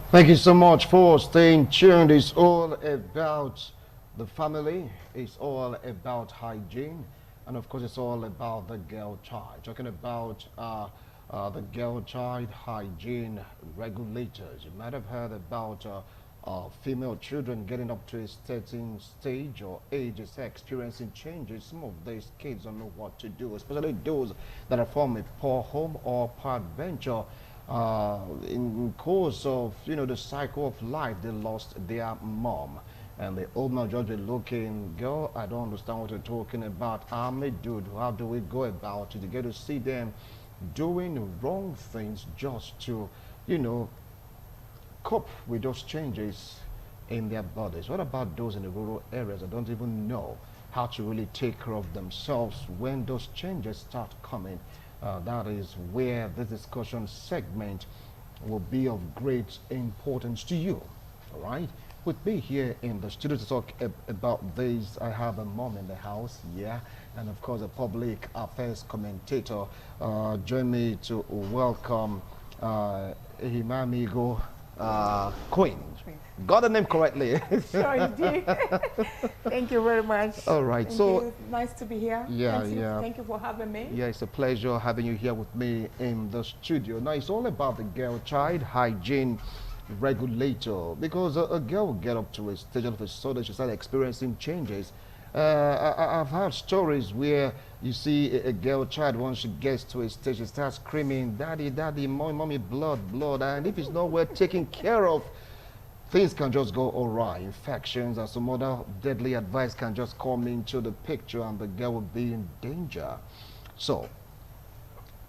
Thank you so much for staying tuned. It's all about the family, it's all about hygiene, and of course, it's all about the girl child. Talking about the girl child hygiene regulators. You might have heard about female children getting up to a certain stage or age, is experiencing changes. Some of these kids don't know what to do, especially those that are from a poor home or peradventure in course of the cycle of life they lost their mom, and the old man just be looking, girl, I don't understand what you're talking about. I'm a dude, how do we go about it? You get to see them doing wrong things just to you know cope with those changes in their bodies. What about those in the rural areas that don't even know how to really take care of themselves when those changes start coming? That is where this discussion segment will be of great importance to you. All right? With me here in the studio to talk about this, I have a mom in the house, yeah, and of course a public affairs commentator. Join me to welcome Ihimamigo Queen. Got the name correctly. Sure you do. Thank you very much. All right, Thank so you. Nice to be here. yeah, yeah. Thank you for having me. Yeah, it's a pleasure having you here with me in the studio. Now, it's all about the girl child hygiene regulator, because a girl will get up to a stage of a sudden she starts experiencing changes. I've heard stories where you see a girl child, once she gets to a stage, she starts screaming, daddy, daddy, mommy, mommy, blood, blood, and if it's not well taken care of, things can just go awry. Infections and some other deadly advice can just come into the picture and the girl will be in danger. So,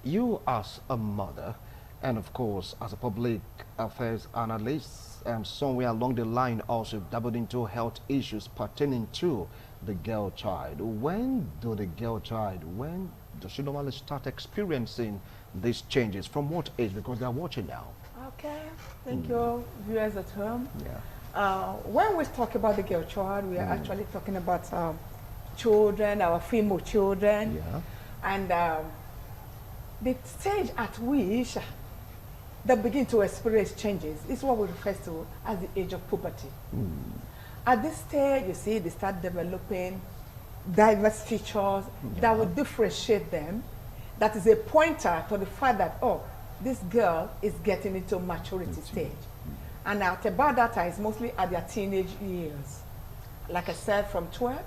you as a mother, and of course as a public affairs analyst, and somewhere along the line also dabbled into health issues pertaining to the girl child. When does she normally start experiencing these changes? From what age? Because they're watching now. Okay. Thank you, viewers at home. Yeah. When we talk about the girl child, we are actually talking about children, our female children. Yeah. And the stage at which they begin to experience changes is what we refer to as the age of puberty. At this stage, you see, they start developing diverse features that will differentiate them. That is a pointer to the fact that, oh, this girl is getting into maturity stage. And at about that time, it's mostly at their teenage years. Like I said, from 12.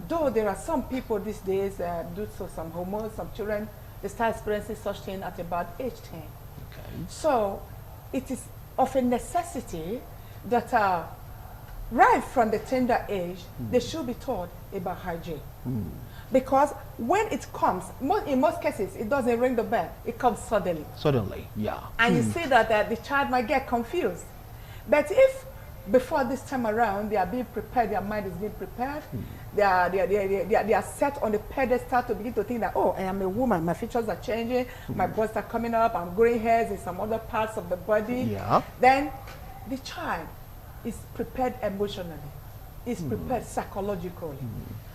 Though there are some people these days, due to some hormones, some children, they start experiencing such thing at about age 10. Okay. So it is of a necessity that right from the tender age, they should be taught about hygiene. Because when it comes, in most cases, it doesn't ring the bell. It comes suddenly. Suddenly, yeah. And you see that the child might get confused. But if before this time around, they are being prepared, their mind is being prepared, they are set on the pedestal to begin to think that, oh, I am a woman, my features are changing, my breasts are coming up, I'm growing hairs in some other parts of the body. Yeah. Then the child is prepared emotionally, is prepared psychologically,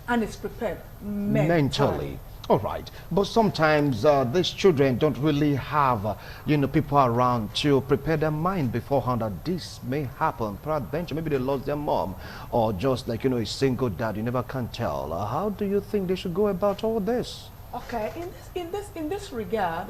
and is prepared mentally. All right, but sometimes these children don't really have, people around to prepare their mind beforehand that this may happen. Peradventure, maybe they lost their mom, or just like a single dad. You never can tell. How do you think they should go about all this? Okay, in this regard,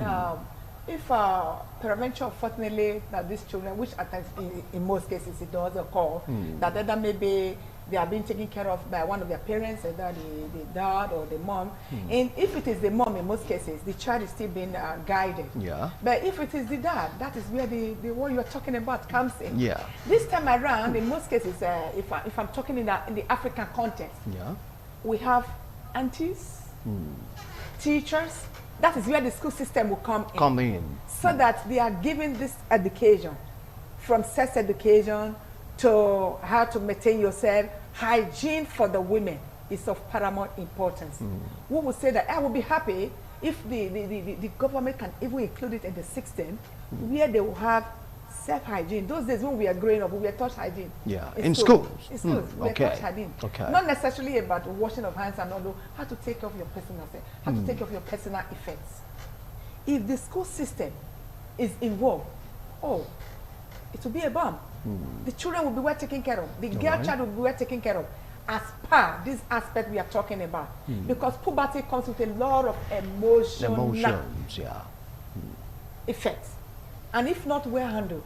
if peradventure, unfortunately, that these children, which at times in most cases it does occur, that either maybe they are being taken care of by one of their parents, either the dad or the mom. And if it is the mom, in most cases, the child is still being guided. Yeah. But if it is the dad, that is where the what you're talking about comes in. Yeah. This time around, in most cases, if I'm talking in the African context, Yeah. we have aunties, teachers. That is where the school system will come in. So that they are given this education, from sex education to how to maintain yourself. Hygiene for the women is of paramount importance. We will say that I will be happy if the government can even include it in the system where they will have self-hygiene. Those days when we are growing up, we were taught hygiene. Yeah, in schools. In schools, we are Okay. taught hygiene. Okay. Not necessarily about washing of hands and all, how to take care of your personal self, how to take care of your personal effects. If the school system is involved, oh, a it will be a bomb. The children will be well taken care of. The girl Right. child will be well taken care of. As per this aspect we are talking about. Because puberty comes with a lot of emotional Emotions, yeah. effects. And if not well handled,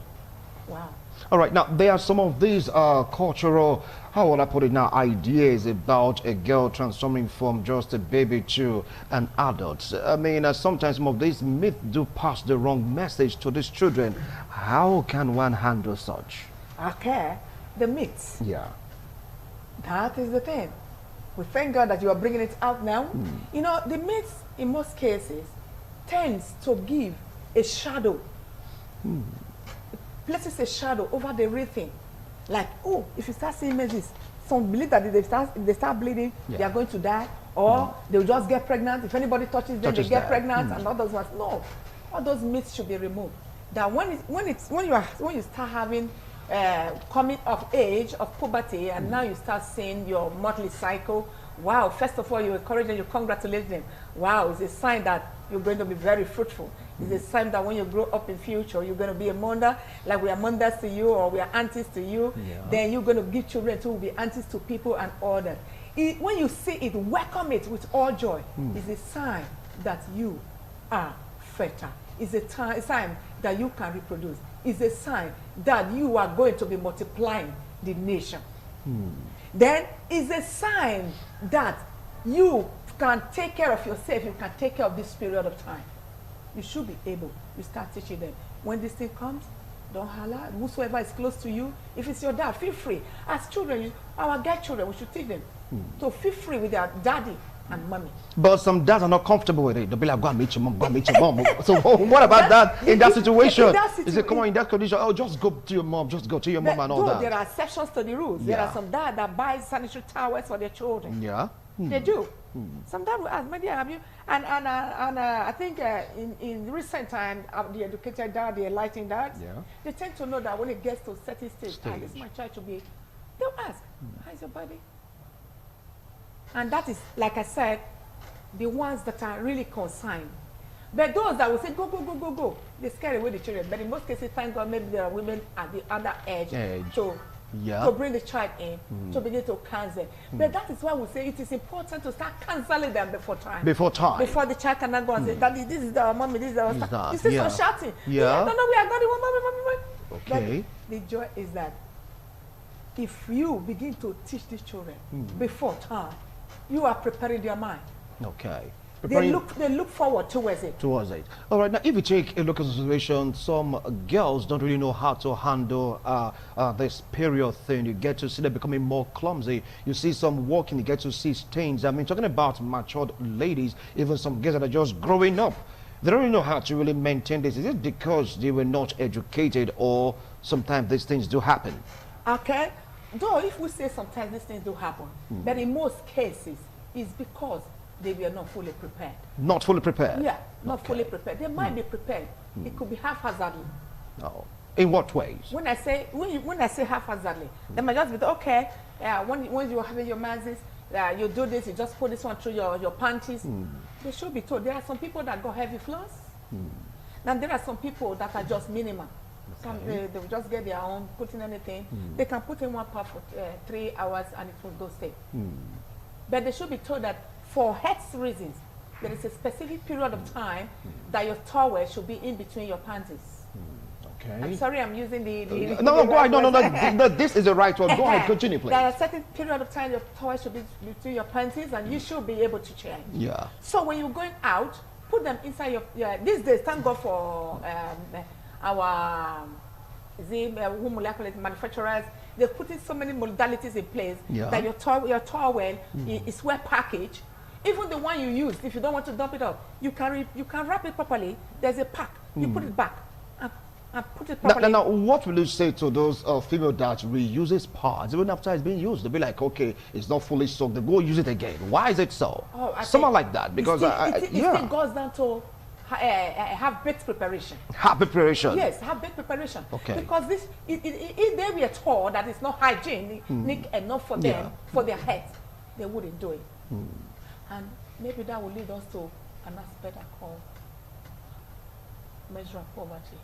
wow. All right, now there are some of these cultural, how would I put it now, ideas about a girl transforming from just a baby to an adult. I mean, sometimes some of these myths do pass the wrong message to these children. How can one handle such? Okay, the myths. Yeah. That is the thing. We thank God that you are bringing it out now. You know, the myths in most cases tends to give a shadow. Places a shadow over the real thing. Like, oh, if you start seeing menses, some believe that if they start bleeding, they are going to die, or they'll just get pregnant. If anybody touches them, they get pregnant, and all those ones. No, all those myths should be removed. That when you start having coming of age of puberty, and now you start seeing your monthly cycle. Wow! First of all, you encourage them, you congratulate them. Wow, it's a sign that you're going to be very fruitful. It's a sign that when you grow up in future, you're going to be a mother, like we are mothers to you, or we are aunties to you. Then you're going to give children to be aunties to people and all that. When you see it, welcome it with all joy. It's a sign that you are fertile. It's a sign that you can reproduce. It's a sign that you are going to be multiplying the nation. Then it's a sign that you can take care of yourself, you can take care of this period of time. You should be able, you start teaching them. When this thing comes, don't holler. Whosoever is close to you, if it's your dad, feel free. As children, our girl children, we should teach them. So feel free with their daddy and mommy. But some dads are not comfortable with it. They'll be like, go and meet your mom, go and meet your mom. So what about that in that situation? Is it come on in that condition? Oh, just go to your mom, just go to your mom and all that. There are exceptions to the rules. There are some dads that buy sanitary towels for their children. Yeah. They do. Some dad will ask, my dear, have you? And I think in recent time, the educated dad, the enlightened dads, they tend to know that when it gets to a certain stage, this is my child to be, they'll ask, how's your body? And that is, like I said, the ones that are really concerned. But those that will say, go, go, go, go, go, they scare away the children. But in most cases, thank God, maybe there are women at the other edge. To bring the child in, to begin to counsel. But that is why we say it is important to start counseling them before time. Before the child cannot go and say, Daddy, this is our mommy, this is our son. You see some shouting. No, we are God, mommy. Okay. But the joy is that if you begin to teach these children before time, you are preparing their mind. Okay. They look forward towards it. All right, now if you take a look at the situation, some girls don't really know how to handle this period thing. You get to see them becoming more clumsy. You see some walking, you get to see stains. I mean, talking about matured ladies, even some girls that are just growing up. They don't really know how to really maintain this. Is it because they were not educated, or sometimes these things do happen? Okay. Though if we say sometimes these things do happen, but in most cases, it's because they were not fully prepared. Not fully prepared? Yeah, not fully prepared. They might be prepared. It could be haphazardly. Oh. In what ways? When I say haphazardly, they might just be, okay, when you're having your menses, you do this, you just put this one through your panties. They should be told. There are some people that got heavy floss. And there are some people that are just minimal. They will just get their own, put in anything. They can put in one part for 3 hours and it will go stay. But they should be told that for health reasons, there is a specific period of time that your towel should be in between your panties. Okay. I'm sorry, I'm using the no, go ahead. No, this is the right one. Go ahead, continue, please. There are a certain period of time your towel should be between your panties, and you should be able to change. Yeah. So when you're going out, put them inside your. These days, thank God for our manufacturers. They're putting so many modalities in place that your towel is well packaged. Even the one you used, if you don't want to dump it off, you can wrap it properly. There's a pack. You put it back and put it properly. Now, what will you say to those female that reuses parts even after it's being used? They'll be like, okay, it's not fully soaked. They go use it again. Why is it so? Someone like that, because it still goes down to have-baked preparation. Have-baked preparation? Yes, have-baked preparation. Okay. Because if they were told that it's not hygienic enough for them, for their health, they wouldn't do it. And maybe that will lead us to an aspect I call menstrual poverty.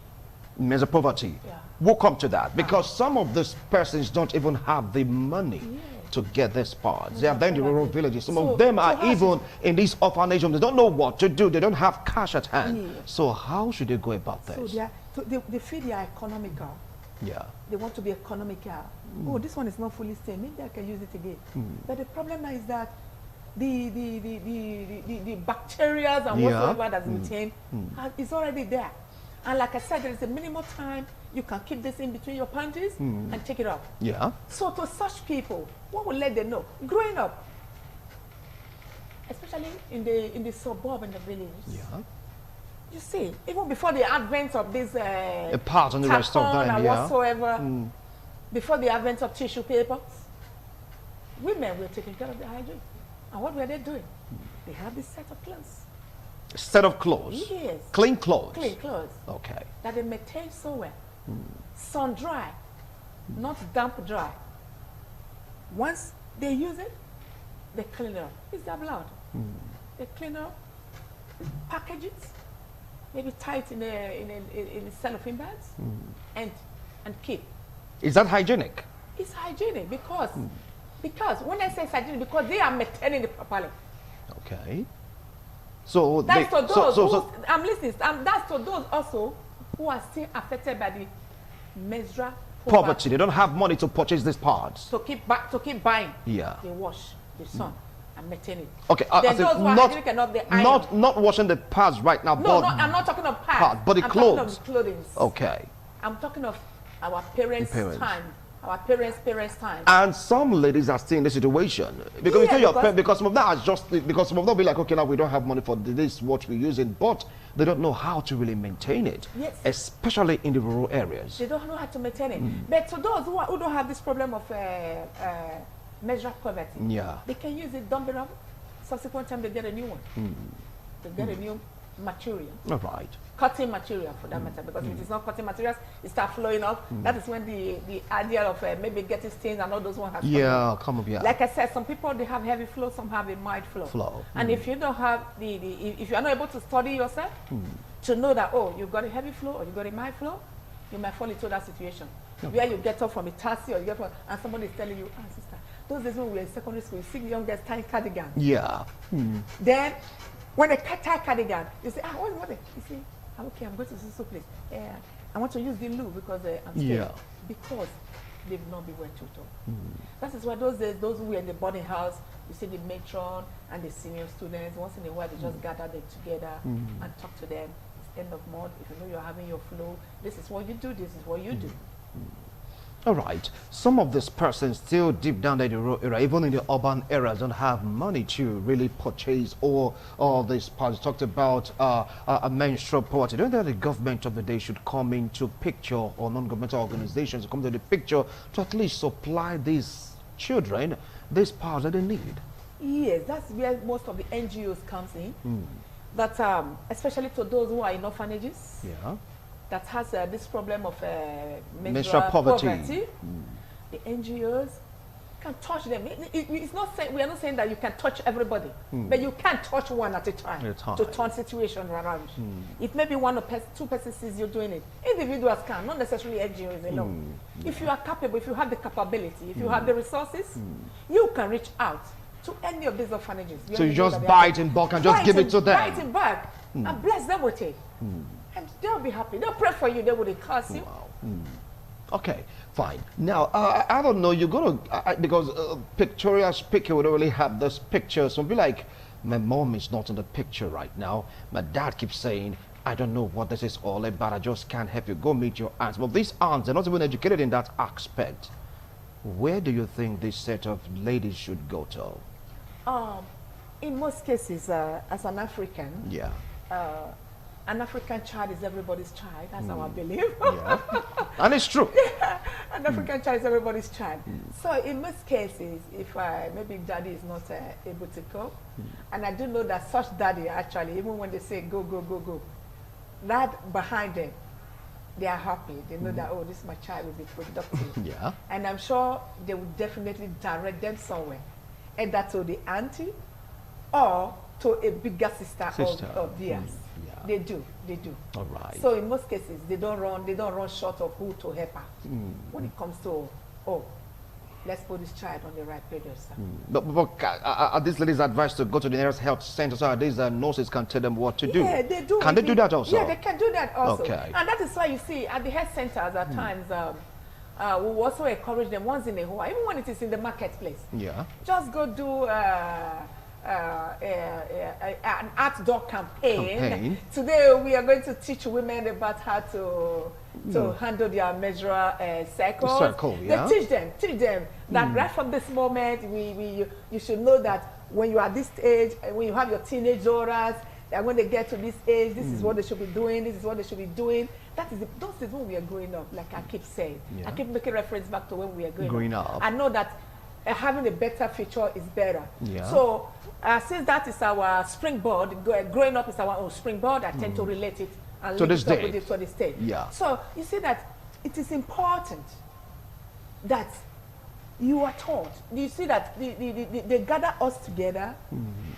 Measure poverty. Yeah. We'll come to that because some of these persons don't even have the money to get these parts. They are there in the rural villages. Some of them are even in these orphanage homes. They don't know what to do. They don't have cash at hand. So how should they go about this? So they feel they are economical. Yeah. They want to be economical. Oh, this one is not fully stained. Maybe I can use it again. But the problem is that the bacteria and whatsoever that's retained is already there. And like I said, there is a minimal time you can keep this in between your panties and take it off. Yeah. So to such people, what will let them know? Growing up, especially in the suburb and the village. Yeah. You see, even before the advent of this part on the rest of them, and whatsoever, before the advent of tissue papers, women were taking care of their hygiene. And what were they doing? They had this set of clothes. Set of clothes? Yes. Clean clothes? Clean clothes. Okay. That they maintain so well. Sun dry, not damp dry. Once they use it, they clean it up. It's their blood. They clean up, package it, maybe tie it in a cellophane bags, and keep. Is that hygienic? It's hygienic because when I say it's hygienic, because they are maintaining it properly. Okay. So that's for those I'm listening. That's for those also who are still affected by the menstrual poverty. They don't have money to purchase these parts. To keep buying. Yeah. They wash the sun and maintain it. Okay. Then those who are hygienic enough, they iron. Not washing the parts right now. No, I'm not talking of parts. But the clothes. I'm talking of clothing. Okay. I'm talking of our parents' time. Our parents' time. And some ladies are still in this situation because because some of them are because some of them be like, okay, now we don't have money for this what we're using, but they don't know how to really maintain it. Yes. Especially in the rural areas. They don't know how to maintain it. But to those who don't have this problem of menstrual poverty, they can use it, dump it up. Subsequent time they get a new one. They get a new material. All right. Cutting material for that matter, because if it's not cutting materials, it starts flowing up. That is when the idea of maybe getting stains and all those ones have come up. Yeah. Like I said, some people they have heavy flow, some have a mild flow. And if you don't have if you are not able to study yourself to know that you've got a heavy flow or you've got a mild flow, you might fall into that situation where you get up from a taxi or you get up and somebody is telling you, sister, those days when we were in secondary school, you see young girls tying cardigans. Yeah. Then when they tie cardigan, you say, what? You see, okay, I'm going to this place. I want to use the loo because I'm scared. Because they've not been well taught. That is why those days, those who were in the boarding house, you see the matron and the senior students, once in a while they just gather them together and talk to them. It's end of month. If you know you're having your flow, this is what you do, this is what you do. All right. Some of these persons still deep down in the rural area, even in the urban areas, don't have money to really purchase all these parts. You talked about a menstrual poverty. Don't you think the government of the day should come into picture, or non-governmental organizations come to the picture to at least supply these children these parts that they need? Yes, that's where most of the NGOs comes in. That especially to those who are in orphanages. Yeah. That has this problem of menstrual poverty. The NGOs can touch them. It's not saying, we are not saying that you can touch everybody, but you can touch one at a time to turn situation around. If maybe one or two persons sees you doing it, individuals can, not necessarily NGOs alone. If you are capable, if you have the capability, if you have the resources, you can reach out to any of these orphanages. So you just buy it in bulk and just give it to them? Buy it in bulk and bless them with it. And they'll be happy. They'll pray for you. They will curse you. Wow. Okay, fine. Now, I don't know. You're going to, because pictorial speaking, we don't really have this picture. So be like, my mom is not in the picture right now. My dad keeps saying, I don't know what this is all about. I just can't help you. Go meet your aunts. But these aunts, they're not even educated in that aspect. Where do you think this set of ladies should go to? In most cases, as an African, an African child is everybody's child. That's our belief. And it's true. An African child is everybody's child. So in most cases, if maybe daddy is not able to cope, and I do know that such daddy actually, even when they say go, go, go, go, that behind them, they are happy. They know that, oh, this my child will be productive. And I'm sure they will definitely direct them somewhere, either to the auntie or to a bigger sister of theirs. They do. They do. All right. So in most cases, they don't run short of who to help her. When it comes to, oh, let's put this child on the right pedestal. But are these ladies advised to go to the nearest health center so these nurses can tell them what to do? Yeah, they do. Can they do that also? Yeah, they can do that also. Okay. And that is why you see at the health centers at times, we also encourage them once in a while, even when it is in the marketplace. Yeah. Just go do an outdoor campaign. Today we are going to teach women about how to handle their menstrual cycles. Yeah. They teach them that right from this moment you should know that when you are this age and when you have your teenage daughters, that when they get to this age, this is what they should be doing, this is what they should be doing. That is those days when we are growing up, like I keep saying. Yeah. I keep making reference back to when we are growing up. I know that having a better future is better. Yeah. So since that is our springboard, growing up is our own springboard, I tend to relate it and to link this it up day. with it to this day. Yeah. So you see that it is important that you are taught. You see that they gather us together.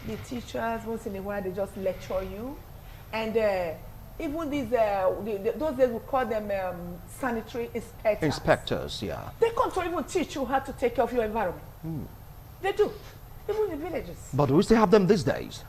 The teachers, once in a while, they just lecture you. And even these, those days we call them sanitary inspectors. Inspectors, yeah. They come to even teach you how to take care of your environment. They do, even in the villages. But do we still have them these days?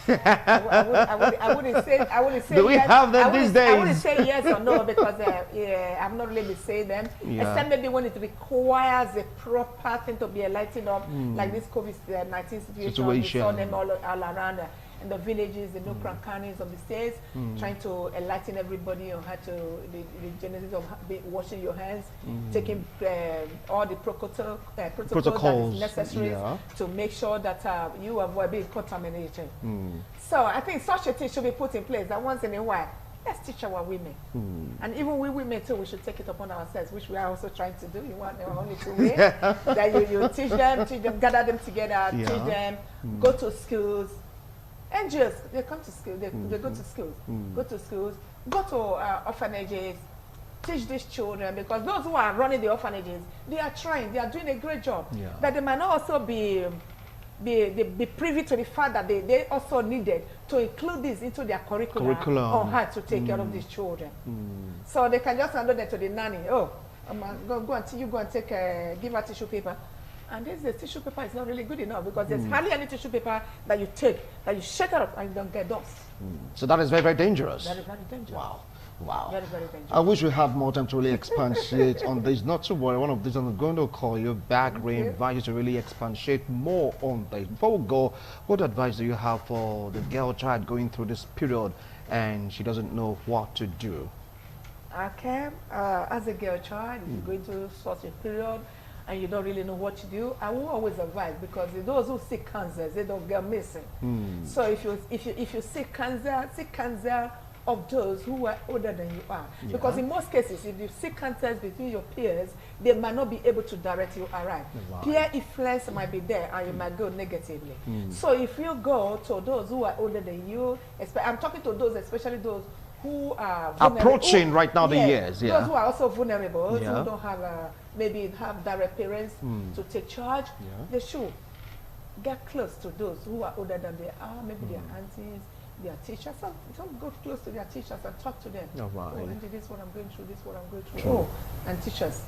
I wouldn't say. Do we have them these days? I wouldn't say yes or no because I'm not really saying them. Yeah. Except maybe when it requires a proper thing to be enlightened up, like this COVID-19 situation. We saw them all around in the villages, the nook and crannies of the states, trying to enlighten everybody on how to the genesis of washing your hands, taking all the protocols that is necessary to make sure that you avoid being contaminated. So I think such a thing should be put in place that once in a while, let's teach our women. And even we women too, we should take it upon ourselves, which we are also trying to do. You want only 2 ways. That you teach them, gather them together, teach them, go to schools. NGOs, they come to school, they go to schools, go to orphanages, teach these children, because those who are running the orphanages, they are trying, they are doing a great job. But they might not also be privy to the fact that they also needed to include this into their curriculum. On how to take care of these children. So they can just hand them to the nanny. Oh, go and take give her tissue paper. And the tissue paper is not really good enough because there's hardly any tissue paper that you take, that you shake it up and you don't get dust. So that is very, very dangerous. That is very dangerous. Wow. Very, very dangerous. I wish we had more time to really expatiate on this. Not to worry, one of these I'm going to call you back, invite you to really expatiate more on this. Before we go, what advice do you have for the girl child going through this period and she doesn't know what to do? Okay, as a girl child, if you're going through such a period, and you don't really know what to do, I will always advise, because those who seek cancers, they don't get missing. So if you seek cancer of those who are older than you are, because in most cases, if you seek cancers between your peers, they might not be able to direct you aright. Peer influence might be there, and you might go negatively. So if you go to those who are older than you, I'm talking to those, especially those who are approaching right now the years, those who are also vulnerable, who don't have maybe have direct parents to take charge, they should get close to those who are older than they are, maybe their aunties, their teachers. Some go close to their teachers and talk to them. Oh, Auntie, this is what I'm going through, this is what I'm going through. Oh, and teachers.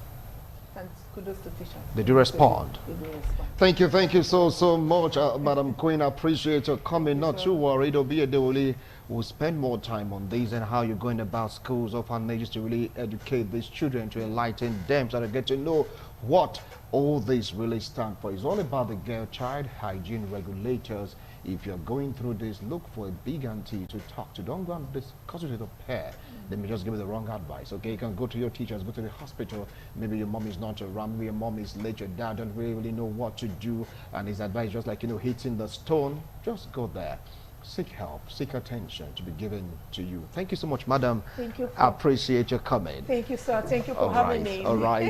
And kudos to teachers. They do respond. They do respond. Thank you so much, Madam Queen. I appreciate your coming. Not too worried. It'll be a day we'll spend more time on this and how you're going about schools, orphanages, to really educate these children, to enlighten them so they get to know what all this really stands for. It's all about the girl child hygiene regulators. If you're going through this, look for a big auntie to talk to. Don't go and discuss it with a pair. They may just give you the wrong advice. Okay, you can go to your teachers, go to the hospital. Maybe your mom is not around, maybe your mom is late, your dad don't really know what to do, and his advice just like, hitting the stone. Just go there. Seek help, seek attention to be given to you. Thank you so much, madam. Thank you. I appreciate your coming. Thank you, sir. Thank you for having me. All right.